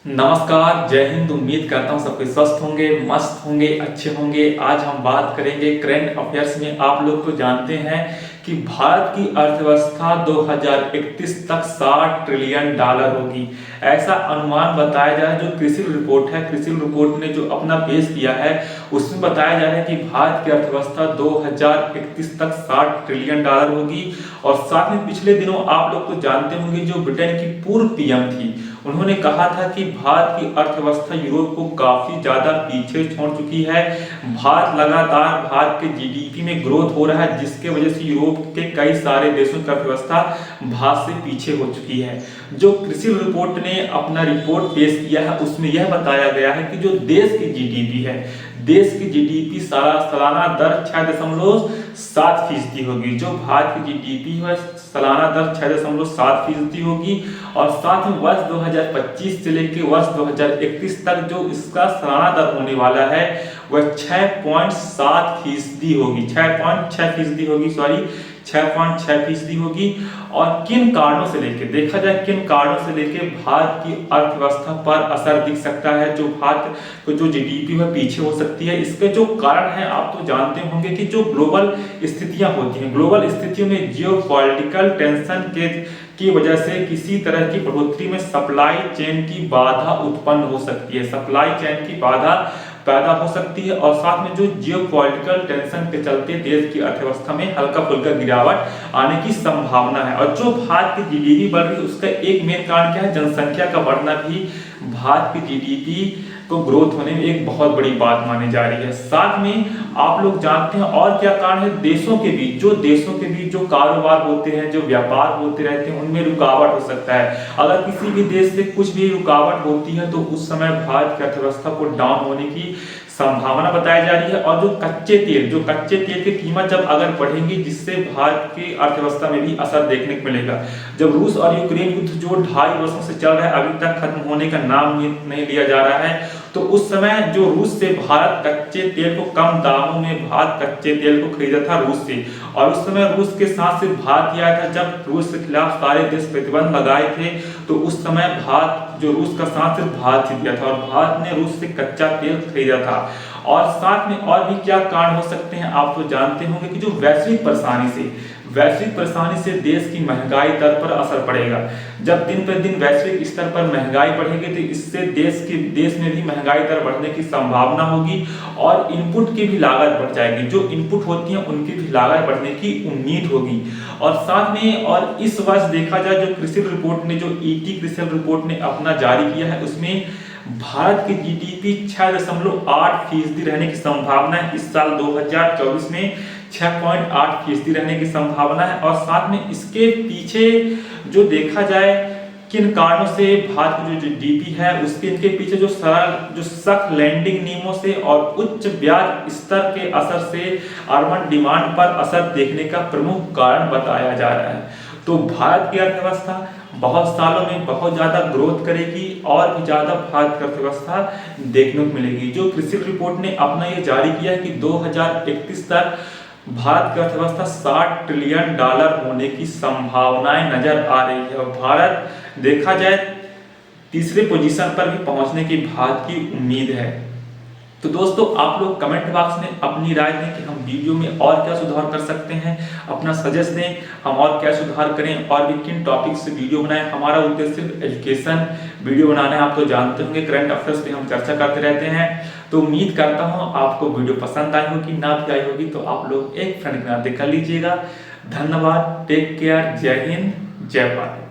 नमस्कार, जय हिंद। उम्मीद करता हूँ सबके स्वस्थ होंगे, मस्त होंगे, अच्छे होंगे। आज हम बात करेंगे करंट अफेयर्स में। आप लोग तो जानते हैं कि भारत की अर्थव्यवस्था 2031 तक $60 ट्रिलियन होगी। ऐसा अनुमान बताया जा रहा है। जो क्रिसिल रिपोर्ट है, क्रिसिल रिपोर्ट ने जो अपना पेश किया है उसमें बताया जा रहा है कि भारत की अर्थव्यवस्था 2031 तक $60 ट्रिलियन होगी। और साथ में पिछले दिनों आप लोग तो जानते होंगे, जो ब्रिटेन की पूर्व पीएम थी, उन्होंने कहा था कि भारत की अर्थव्यवस्था यूरोप को काफी ज्यादा पीछे छोड़ चुकी है। भारत के जीडीपी में ग्रोथ हो रहा है, जिसके वजह से यूरोप के कई सारे देशों की अर्थव्यवस्था भारत से पीछे हो चुकी है। जो क्रिसिल रिपोर्ट ने अपना रिपोर्ट पेश किया है उसमें यह बताया गया है कि जो देश की जीडीपी है, देश की जीडीपी सालाना दर 6.7% होगी। जो भारत की जीडीपी है सालाना दर 6.7% होगी। और साथ में वर्ष 2025 से लेकर वर्ष 2031 तक जो इसका सालाना दर होने वाला है वह 6.7% होगी। 6.6% होगी, सॉरी, 6.6% होगी। और किन कारणों से लेके देखा जाए, किन कारणों से लेके भारत की अर्थव्यवस्था पर असर दिख सकता है, जो भारत को जो जीडीपी है पीछे हो सकती है। इसके जो कारण है आप तो जानते होंगे कि जो ग्लोबल स्थितियां होती हैं, ग्लोबल स्थितियों में जियोपॉलिटिकल टेंशन की वजह से किसी तरह की बढ़ोतरी में सप्लाई चेन की बाधा उत्पन्न हो सकती है, सप्लाई चेन की बाधा पैदा हो सकती है। और साथ में जो जियोपॉलिटिकल टेंशन के चलते देश की अर्थव्यवस्था में हल्का फुल्का गिरावट आने की संभावना है। और जो भारत की जीडीपी बढ़ रही है उसका एक मेन कारण क्या है, जनसंख्या का बढ़ना भी भारत की जीडीपी को ग्रोथ होने में एक बहुत बड़ी बात मानी जा रही है। साथ में आप लोग जानते हैं और क्या कारण है, देशों के बीच जो कारोबार होते हैं, जो व्यापार होते रहते हैं, उनमें रुकावट हो सकता है। अगर किसी भी देश से कुछ भी रुकावट होती है तो उस समय भारत की अर्थव्यवस्था को डाउन होने की संभावना बताई जा रही है। और जो कच्चे तेल की कीमत जब अगर बढ़ेंगी, जिससे भारत की अर्थव्यवस्था में भी असर देखने को मिलेगा। जब रूस और यूक्रेन युद्ध जो 2.5 वर्षों से चल रहा है अभी तक खत्म होने का नाम नहीं लिया जा रहा है, तो उस समय जो रूस से भारत कच्चे तेल को कम दामों में भारत कच्चे तेल को खरीदा था रूस से। और उस समय रूस के साथ से भारत आया था, जब रूस के खिलाफ सारे देश प्रतिबंध लगाए थे, तो उस समय भारत जो रूस का साथ सिर्फ भारत ही दिया था और भारत ने रूस से कच्चा तेल खरीदा था। और साथ में और भी क्या कारण हो सकते हैं आप तो जानते होंगे कि जो वैश्विक परेशानी से देश की महंगाई दर पर असर पड़ेगा। जब दिन पर दिन वैश्विक स्तर पर महंगाई बढ़ेगी तो इससे देश में भी महंगाई दर बढ़ने की संभावना होगी और इनपुट की भी लागत बढ़ जाएगी। जो इनपुट होती है उनकी भी लागत बढ़ने की उम्मीद होगी। और साथ में और इस वर्ष देखा जाए, जो क्रिसिल रिपोर्ट ने, जो ईटी क्रिसिल रिपोर्ट ने अपना जारी किया है, उसमें भारत की जीडीपी 6.8% रहने की संभावना है। इस साल 2024 में 6.8% रहने की संभावना है। और साथ में इसके पीछे जो देखा जाए किन कारणों से भारत की जो जीडीपी है उसके इनके पीछे जो सख्त लैंडिंग नियमों से और उच्च ब्याज स्तर के असर से अर्बन डिमांड पर असर देखने का प्रमुख कारण बताया जा रहा है। तो भारत की अर्थव्यवस्था बहुत सालों में बहुत ज्यादा ग्रोथ करेगी और भी ज्यादा भारत की अर्थव्यवस्था देखने को मिलेगी। जो क्रिसिल रिपोर्ट ने अपना ये जारी किया है कि 2031 तक भारत की अर्थव्यवस्था $60 ट्रिलियन होने की संभावनाएं नजर आ रही है। और भारत देखा जाए तीसरे पोजीशन पर भी पहुंचने की भारत की उम्मीद है। तो दोस्तों आप लोग कमेंट बॉक्स में अपनी राय दें कि हम वीडियो में और क्या सुधार कर सकते हैं, अपना सजेस्ट दें हम और क्या सुधार करें और भी किन टॉपिक से वीडियो बनाएं। हमारा उद्देश्य सिर्फ एजुकेशन वीडियो बनाना है। आप तो जानते होंगे करंट अफेयर्स पे हम चर्चा करते रहते हैं। तो उम्मीद करता हूँ आपको वीडियो पसंद आई होगी, ना भी आई होगी तो आप लोग एक फ्रेंड के नाते कर लीजिएगा। धन्यवाद, टेक केयर, जय हिंद, जय भारत।